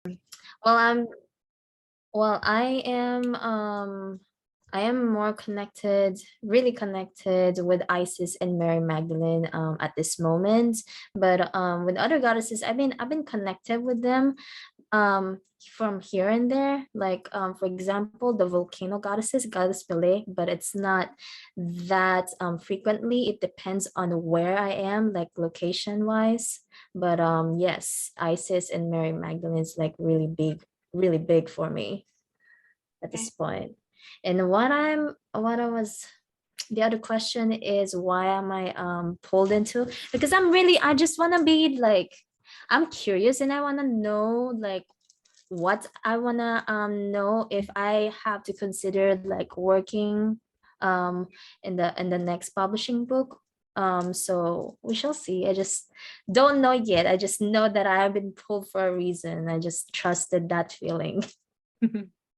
Well, I am more connected, really connected with Isis and Mary Magdalene at this moment. But with other goddesses, I've been connected with them from here and there. Like for example, the volcano goddesses, Goddess Pele, but it's not that frequently. It depends on where I am, like location wise. But yes, Isis and Mary Magdalene is like really big for me at this Okay. point. And what I was the other question is, why am I pulled into? Because I just want to be like, I'm curious and I want to know like what I want to know if I have to consider like working um in the next publishing book. So we shall see. I just don't know yet. I just know that I have been pulled for a reason. I just trusted that feeling.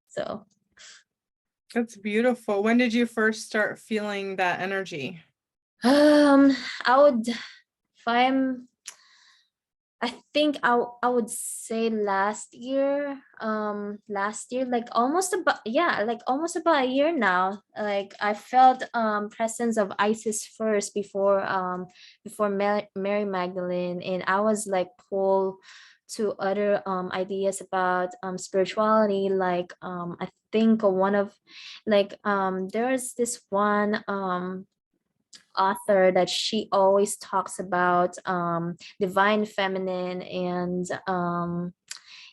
So That's beautiful. When did you first start feeling that energy? I would, if I'm, I think I would say last year, like almost about a year now. Like I felt presence of Isis first before Mary Magdalene, and I was like pulled to other ideas about spirituality. Like I think one of like there's this one author that she always talks about divine feminine, and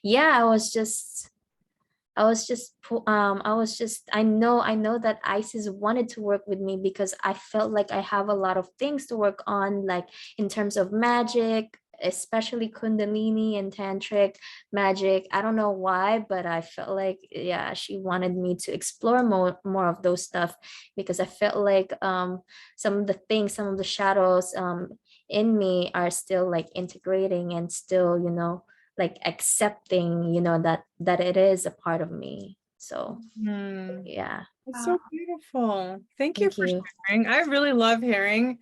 yeah, I know that Isis wanted to work with me because I felt like I have a lot of things to work on, like in terms of magic, especially Kundalini and tantric magic. I don't know why, but I felt like, yeah, she wanted me to explore more of those stuff, because I felt like some of the shadows in me are still like integrating and still, like accepting, that it is a part of me. So Hmm. yeah, That's so beautiful. Thank you thank for you. sharing. I really love hearing,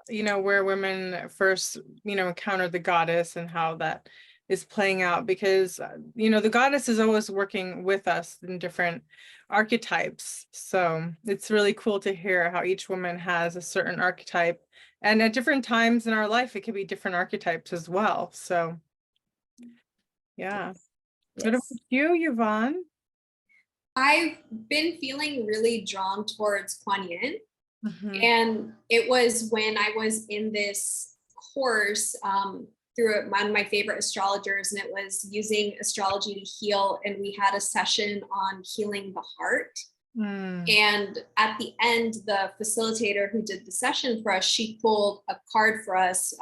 where women first, encounter the goddess and how that is playing out, because, the goddess is always working with us in different archetypes. So it's really cool to hear how each woman has a certain archetype. And at different times in our life, it could be different archetypes as well. So yeah. What about Yes. you, Yvonne? I've been feeling really drawn towards Kuan Yin. Mhm. And it was when I was in this course through one of my favorite astrologers, and it was using astrology to heal. And we had a session on healing the heart. Mm. And at the end, the facilitator who did the session for us, she pulled a card for us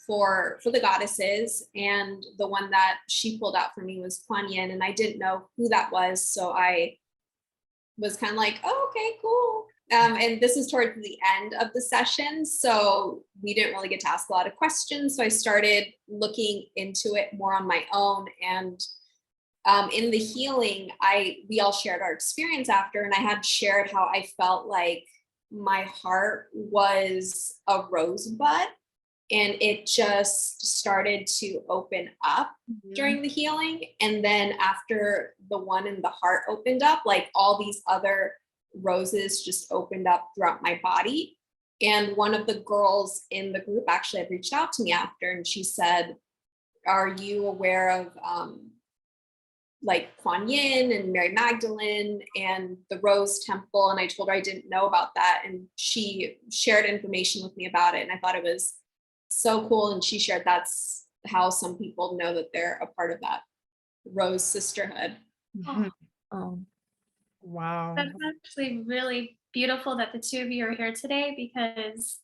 for the goddesses. And the one that she pulled out for me was Kuan Yin. And I didn't know who that was. So I was kind of like, oh, okay, cool. And this is towards the end of the session, so we didn't really get to ask a lot of questions. So I started looking into it more on my own. And in the healing, we all shared our experience after, and I had shared how I felt like my heart was a rosebud, and it just started to open up during the healing. And then after the one in the heart opened up, like all these other roses just opened up throughout my body. And one of the girls in the group actually had reached out to me after, and she said, are you aware of like Kuan Yin and Mary Magdalene and the Rose Temple? And I told her I didn't know about that. And she shared information with me about it. And I thought it was so cool. And she shared that's how some people know that they're a part of that Rose sisterhood. Mhm. Um, Wow. That's actually really beautiful that the two of you are here today, because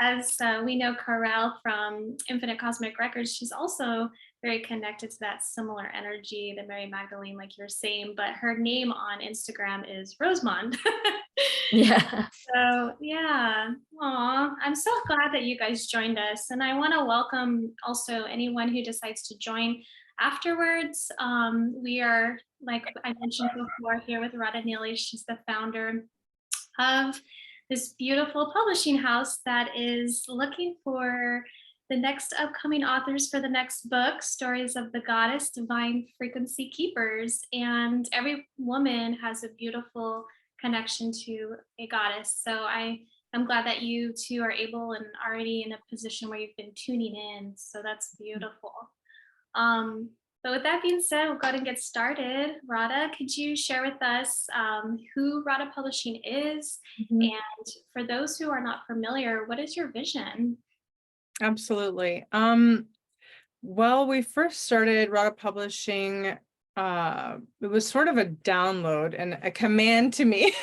as we know Carell from Infinite Cosmic Records, she's also very connected to that similar energy that Mary Magdalene, like you're saying, but her name on Instagram is Rosemond. yeah. So yeah, aw, I'm so glad that you guys joined us, and I want to welcome also anyone who decides to join afterwards. We are, like I mentioned before, here with Radha Nilia. She's the founder of this beautiful publishing house that is looking for the next upcoming authors for the next book, Stories of the Goddess, Divine Frequency Keepers. And every woman has a beautiful connection to a goddess. So I'm glad that you two are able and already in a position where you've been tuning in. So that's beautiful. But with that being said, we'll go ahead and get started. Radhaa, could you share with us who Radhaa Publishing is? And for those who are not familiar, what is your vision? Absolutely. Well, we first started Radhaa Publishing. It was sort of a download and a command to me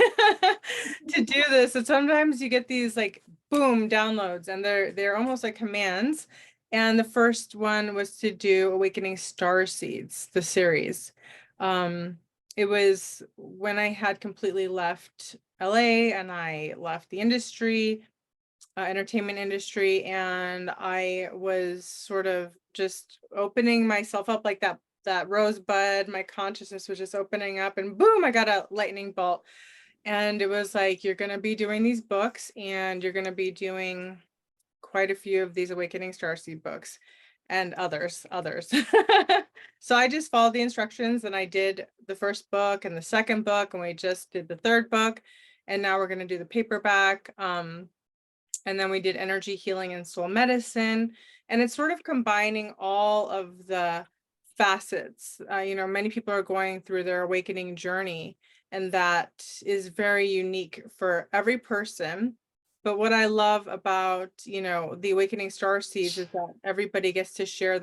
to do this. And sometimes you get these like boom downloads, and they're almost like commands. And the first one was to do Awakening Starseeds, the series. It was when I had completely left LA and I left the industry, entertainment industry, and I was sort of just opening myself up like that rosebud. My consciousness was just opening up, and boom, I got a lightning bolt. And it was like, you're going to be doing these books, and you're going to be doing quite a few of these Awakening Starseed books and others. So I just followed the instructions, and I did the first book and the second book, and we just did the third book, and now we're going to do the paperback. And then we did energy healing and soul medicine. And it's sort of combining all of the facets. Many people are going through their awakening journey, and that is very unique for every person. But what I love about, the Awakening Starseeds is that everybody gets to share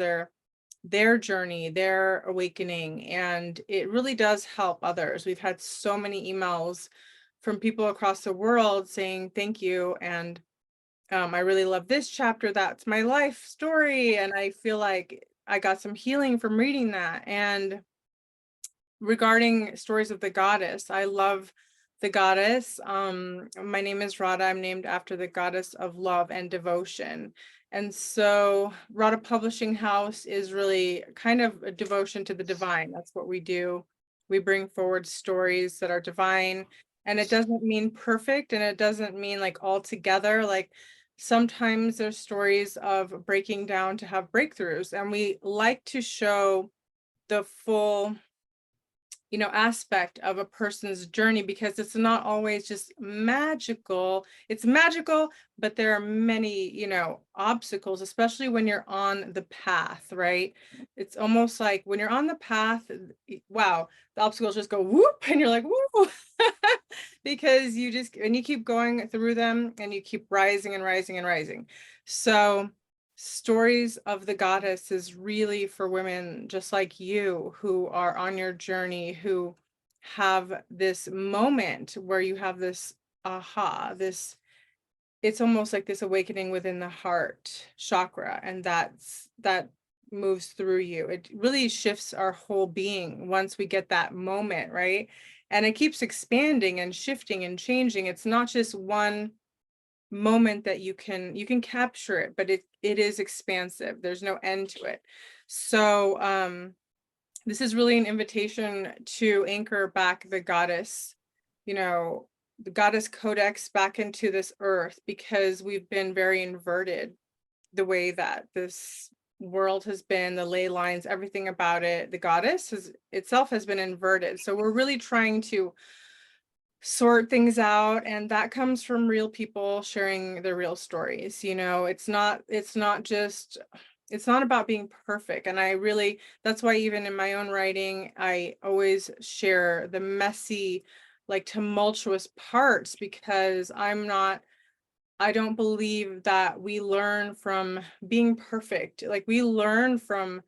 their journey, their awakening, and it really does help others. We've had so many emails from people across the world saying thank you, and I really love this chapter. That's my life story. And I feel like I got some healing from reading that. And regarding Stories of the Goddess, I love the goddess. My name is Radhaa. I'm named after the goddess of love and devotion. And so Radhaa Publishing House is really kind of a devotion to the divine. That's what we do. We bring forward stories that are divine. And it doesn't mean perfect, and it doesn't mean like all together. Like, sometimes there's stories of breaking down to have breakthroughs, and we like to show the full, aspect of a person's journey, because it's not always just magical. It's magical, but there are many, obstacles, especially when you're on the path, right? It's almost like when you're on the path, wow, the obstacles just go whoop, and you're like, whoop, because you keep going through them, and you keep rising and rising and rising. So Stories of the Goddess is really for women just like you, who are on your journey, who have this moment where you have this aha, it's almost like this awakening within the heart chakra, and that moves through you. It really shifts our whole being once we get that moment, right? And it keeps expanding and shifting and changing. It's not just one moment that you can capture it, but it is expansive. There's no end to it. So this is really an invitation to anchor back the goddess, the goddess codex back into this earth, because we've been very inverted, the way that this world has been, the ley lines, everything about it. The goddess itself has been inverted. So we're really trying to sort things out, and that comes from real people sharing their real stories. It's not about being perfect. And that's why even in my own writing, I always share the messy, like tumultuous parts, because I don't believe that we learn from being perfect. Like, we learn from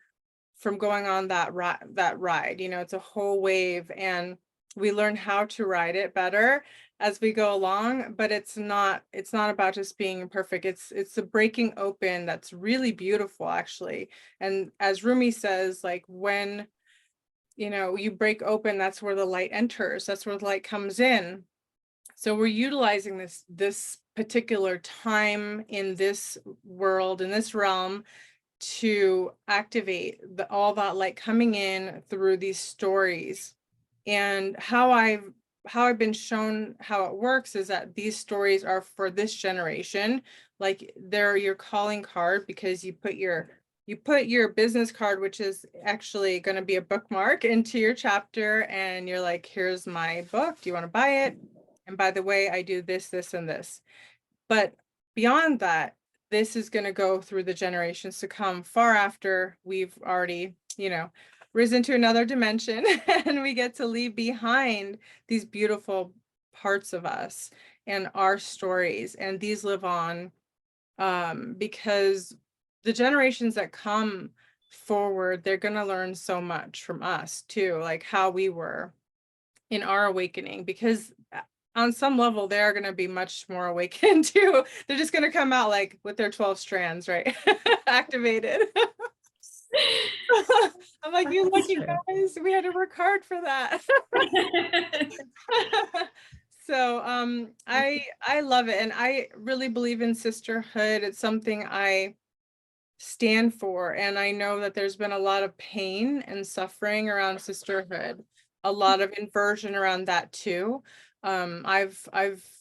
going on that ride. It's a whole wave, and we learn how to ride it better as we go along. But it's not about just being perfect. It's the breaking open that's really beautiful, actually. And as Rumi says, like, when you break open, that's where the light enters, that's where the light comes in. So we're utilizing this particular time in this world, in this realm, to activate all that light coming in through these stories. And how I've how I've been shown how it works is that these stories are for this generation. Like they're your calling card, because you put your business card, which is actually going to be a bookmark, into your chapter, and you're like, here's my book. Do you want to buy it? And by the way, I do this, this, and this. But beyond that, this is going to go through the generations to come, far after we've already, risen to another dimension, and we get to leave behind these beautiful parts of us and our stories, and these live on, because the generations that come forward, they're going to learn so much from us too, like how we were in our awakening, because on some level they are going to be much more awakened too. They're just going to come out like with their 12 strands, right? Activated. I'm like, you lucky guys, we had to work hard for that. So I love it, and I really believe in sisterhood. It's something I stand for, and I know that there's been a lot of pain and suffering around sisterhood, a lot of inversion around that too. I've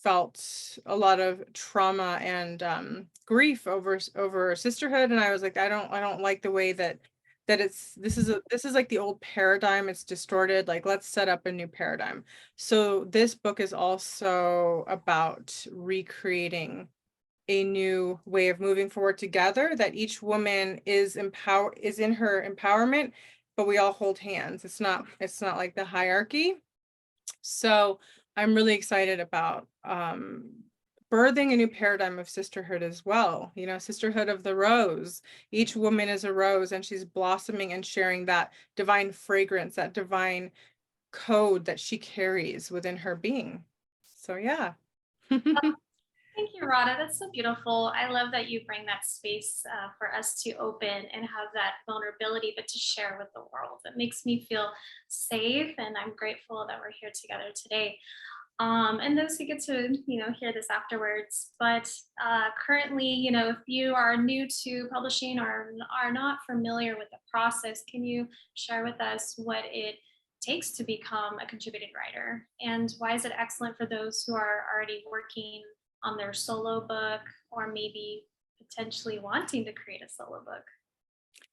felt a lot of trauma and grief over sisterhood, and I was like, I don't like the way that this is like the old paradigm. It's distorted. Like, let's set up a new paradigm. So this book is also about recreating a new way of moving forward together, that each woman is in her empowerment, but we all hold hands. It's not like the hierarchy. So I'm really excited about birthing a new paradigm of sisterhood as well. Sisterhood of the rose. Each woman is a rose, and she's blossoming and sharing that divine fragrance, that divine code that she carries within her being. So yeah. Thank you, Radha. That's so beautiful. I love that you bring that space for us to open and have that vulnerability, but to share with the world. It makes me feel safe, and I'm grateful that we're here together today. And those who get to, hear this afterwards. But currently, if you are new to publishing or are not familiar with the process, can you share with us what it takes to become a contributing writer, and why is it excellent for those who are already working on their solo book, or maybe potentially wanting to create a solo book?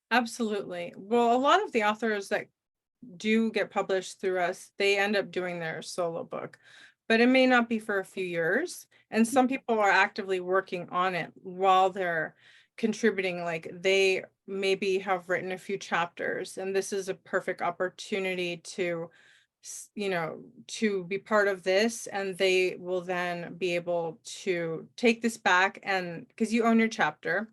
Absolutely. Well, a lot of the authors that do get published through us, they end up doing their solo book, but it may not be for a few years. And some people are actively working on it while they're contributing. Like, they maybe have written a few chapters, and this is a perfect opportunity to be part of this, and they will then be able to take this back, and because you own your chapter,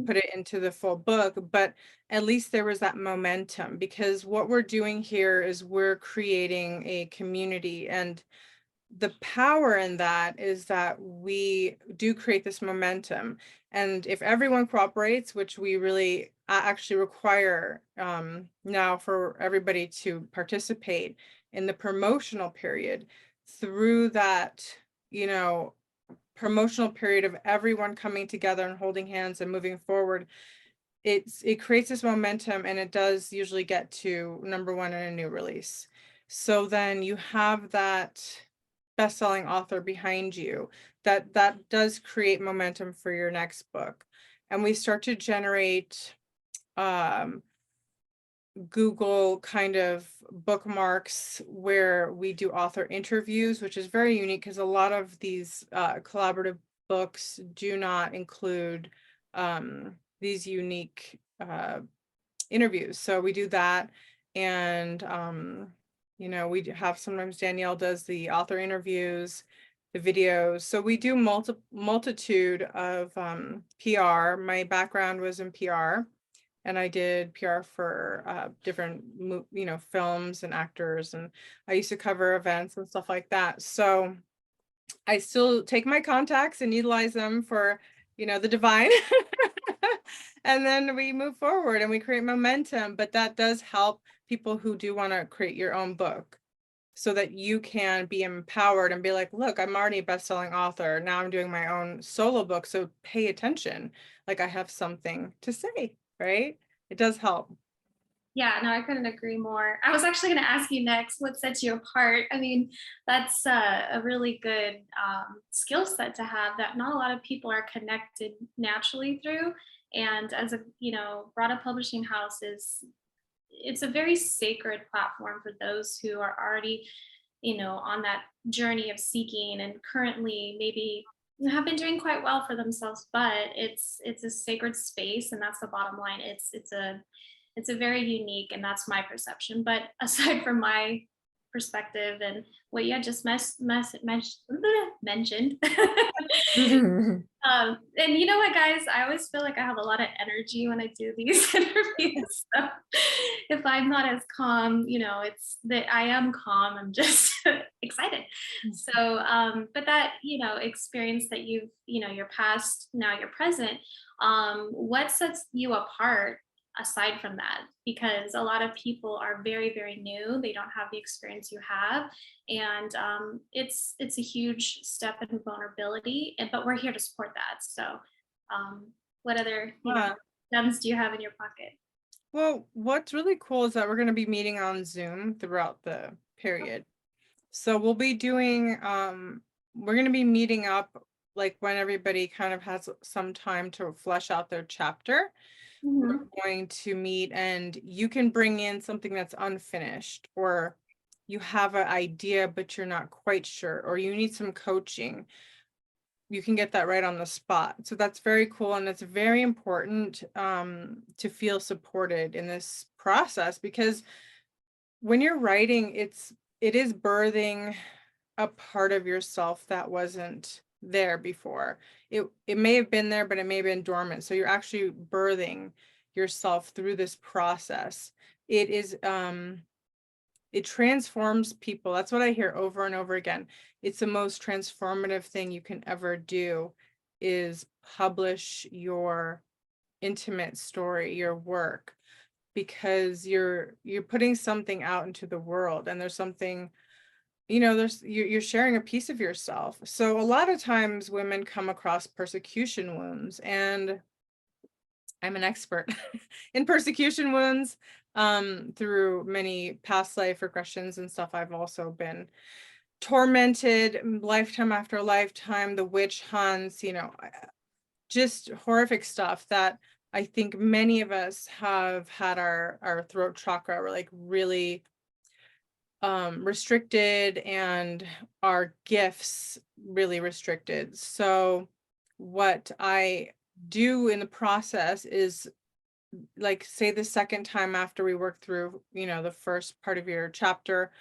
put it into the full book. But at least there was that momentum, because what we're doing here is we're creating a community, and the power in that is that we do create this momentum. And if everyone cooperates, which we really actually require now for everybody to participate in the promotional period, through that, promotional period of everyone coming together and holding hands and moving forward, it creates this momentum, and it does usually get to #1 in a new release. So then you have that best-selling author behind you, that does create momentum for your next book. And we start to generate Google kind of bookmarks where we do author interviews, which is very unique, because a lot of these collaborative books do not include these unique interviews. So we do that. And we have, sometimes Danielle does the author interviews, the videos. So we do multitude of PR. My background was in PR, and I did PR for different films and actors, and I used to cover events and stuff like that. So I still take my contacts and utilize them for the divine. And then we move forward and we create momentum. But that does help people who do want to create your own book, so that you can be empowered and be like, look, I'm already a best-selling author. Now I'm doing my own solo book. So pay attention. Like, I have something to say, right? It does help. Yeah, no, I couldn't agree more. I was actually going to ask you next, what sets you apart? I mean, that's a really good skill set to have that not a lot of people are connected naturally through. And as a, Radha Publishing House it's a very sacred platform for those who are already, on that journey of seeking and currently maybe have been doing quite well for themselves, but it's a sacred space, and that's the bottom line. It's a very unique, and that's my perception. But aside from my perspective and what you had just mentioned, and you know what, guys, I always feel like I have a lot of energy when I do these interviews. So if I'm not as calm, it's that I am calm. I'm just excited. So, but that, experience that your past, now your present, what sets you apart aside from that? Because a lot of people are very, very new. They don't have the experience you have. And it's a huge step in vulnerability, but we're here to support that. So what other gems do you have in your pocket? Well, what's really cool is that we're going to be meeting on Zoom throughout the period. So we'll be doing, we're going to be meeting up like when everybody kind of has some time to flesh out their chapter. We're going to meet, and you can bring in something that's unfinished, or you have an idea but you're not quite sure, or you need some coaching. You can get that right on the spot. So that's very cool, and it's very important to feel supported in this process, because when you're writing, it is birthing a part of yourself that wasn't there before. It may have been there, but it may have been dormant. So you're actually birthing yourself through this process. It is it transforms people. That's what I hear over and over again. It's the most transformative thing you can ever do, is publish your intimate story, your work, because you're putting something out into the world, and there's something, you're sharing a piece of yourself. So a lot of times women come across persecution wounds, and I'm an expert in persecution wounds through many past life regressions and stuff. I've also been tormented lifetime after lifetime, the witch hunts, just horrific stuff that I think many of us have had our throat chakra like really restricted, and our gifts really restricted. So what I do in the process is, like, say the second time after we work through, the first part of your chapter,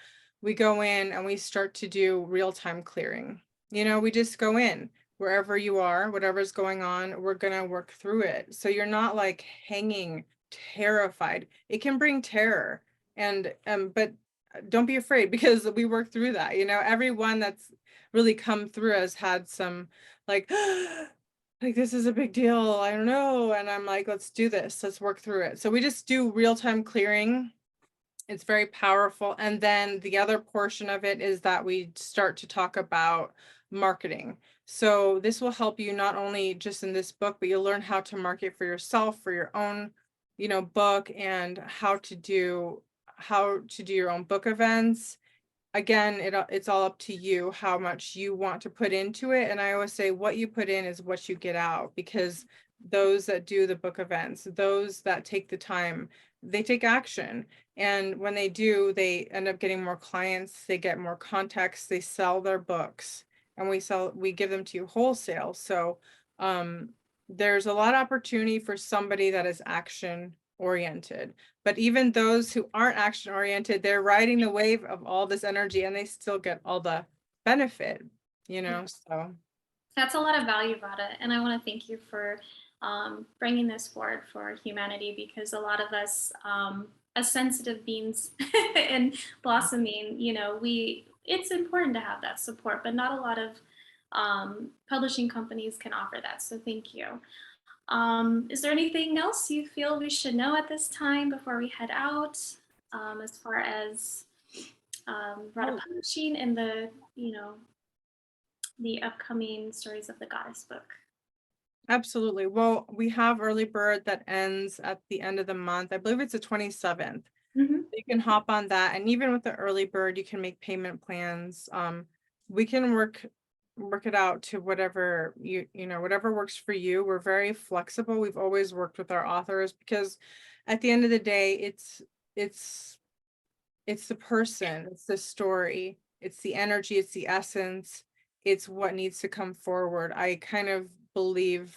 we go in and we start to do real-time clearing. We just go in wherever you are, whatever's going on, we're going to work through it. So you're not like hanging terrified. It can bring terror, and but don't be afraid, because we work through that. Everyone that's really come through has had some like like, this is a big deal, I don't know, and I'm like, let's do this, let's work through it. So we just do real-time clearing. It's very powerful. And then the other portion of it is that we start to talk about marketing. So this will help you not only just in this book, but you'll learn how to market for yourself, for your own book, and how to do your own book events. Again, it's all up to you how much you want to put into it. And I always say, what you put in is what you get out, because those that do the book events, those that take the time, they take action. And when they do, they end up getting more clients, they get more contacts, they sell their books, and we give them to you wholesale. So there's a lot of opportunity for somebody that is action oriented. But even those who aren't action oriented, they're riding the wave of all this energy, and they still get all the benefit, so. That's a lot of value, Radha, and I want to thank you for bringing this forward for humanity, because a lot of us, as sensitive beings and blossoming, it's important to have that support, but not a lot of publishing companies can offer that. So thank you. Is there anything else you feel we should know at this time before we head out, as far as Radha Publishing and the upcoming Stories of the Goddess book? Absolutely. Well, we have early bird that ends at the end of the month. I believe it's the 27th. Mhm. You can hop on that, and even with the early bird, you can make payment plans. We can work it out to whatever whatever works for you. We're very flexible. We've always worked with our authors because at the end of the day, it's the person, it's the story, it's the energy, it's the essence, it's what needs to come forward. I kind of believe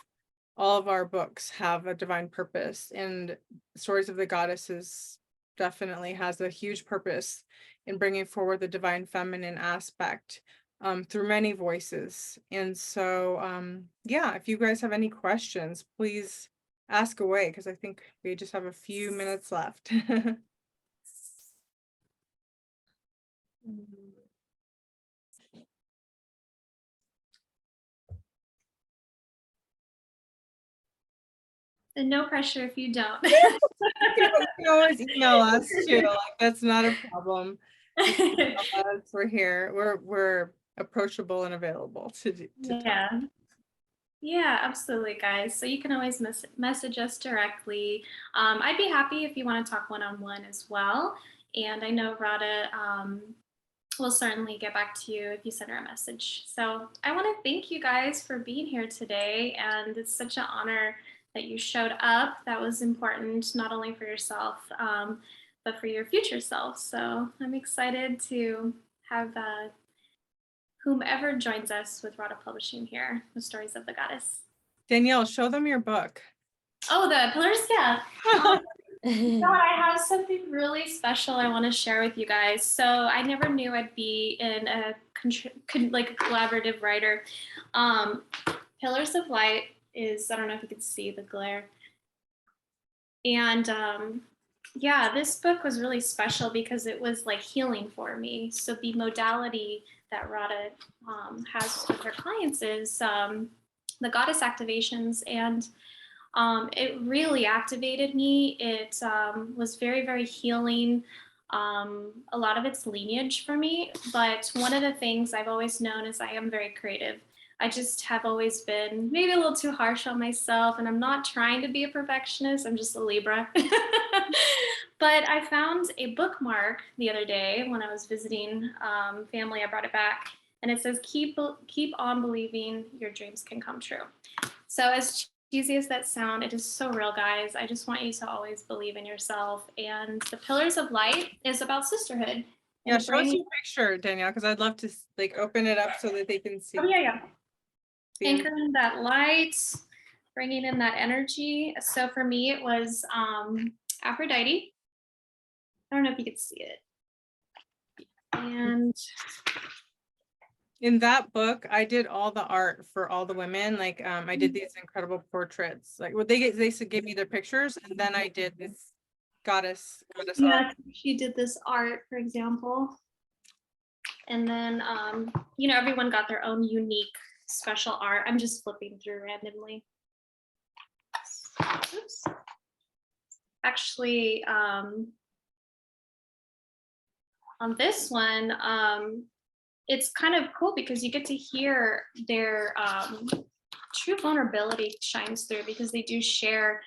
all of our books have a divine purpose, and Stories of the Goddesses definitely has a huge purpose in bringing forward the divine feminine aspect through many voices. And so, yeah, if you guys have any questions, please ask away, because I think we just have a few minutes left. And no pressure if you don't. You can always email us too. Like, that's not a problem. Just email us. We're here. We're approachable and available to talk. Yeah. Yeah, absolutely, guys. So you can always message us directly. I'd be happy if you want to talk one-on-one as well. And I know Radha will certainly get back to you if you send her a message. So I want to thank you guys for being here today. And it's such an honor that you showed up. That was important, not only for yourself, but for your future self. So I'm excited to have whomever joins us with Radha Publishing here with Stories of the Goddess. Danielle, show them your book. Oh, the pillars, yeah. I have something really special I want to share with you guys. So I never knew I'd be in a collaborative writer. Pillars of Light is, I don't know if you can see the glare. And yeah, this book was really special because it was like healing for me. So the modality that Radha has with her clients is the goddess activations, and it really activated me. It was very, very healing. A lot of it's lineage for me, but one of the things I've always known is I am very creative. I just have always been maybe a little too harsh on myself, and I'm not trying to be a perfectionist. I'm just a Libra. But I found a bookmark the other day when I was visiting family. I brought it back, and it says, keep on believing your dreams can come true. So as cheesy as that sound, it is so real, guys. I just want you to always believe in yourself. And the Pillars of Light is about sisterhood. Yeah, show us your picture, Danielle, because I'd love to like open it up so that they can see. Oh, yeah. Anchoring that light, bringing in that energy. So for me, it was Aphrodite. I don't know if you could see it. And in that book, I did all the art for all the women. Like, I did these incredible portraits. Like, what they gave me their pictures, and then I did this goddess art. She did this art, for example. And then, everyone got their own unique special art. I'm just flipping through randomly. Oops. Actually, on this one, it's kind of cool because you get to hear their true vulnerability shines through, because they do share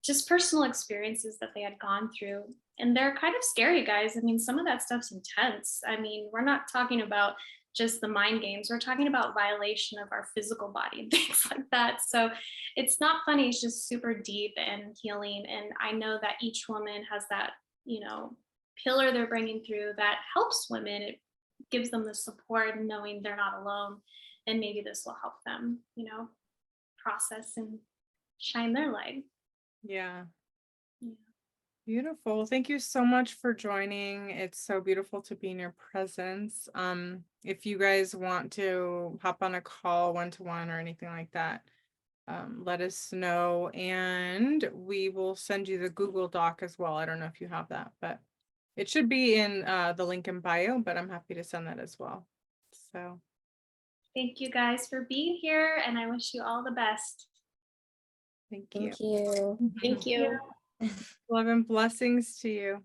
just personal experiences that they had gone through. And they're kind of scary, guys. I mean, some of that stuff's intense. I mean, we're not talking about just the mind games. We're talking about violation of our physical body and things like that. So it's not funny. It's just super deep and healing. And I know that each woman has that, pillar they're bringing through that helps women. It gives them the support and knowing they're not alone. And maybe this will help them, process and shine their light. Yeah. Beautiful. Thank you so much for joining. It's so beautiful to be in your presence. If you guys want to hop on a call one-to-one or anything like that, let us know, and we will send you the Google Doc as well. I don't know if you have that, but it should be in the link in bio, but I'm happy to send that as well. So thank you guys for being here, and I wish you all the best. Thank you. Thank you. Thank you. Love and blessings to you.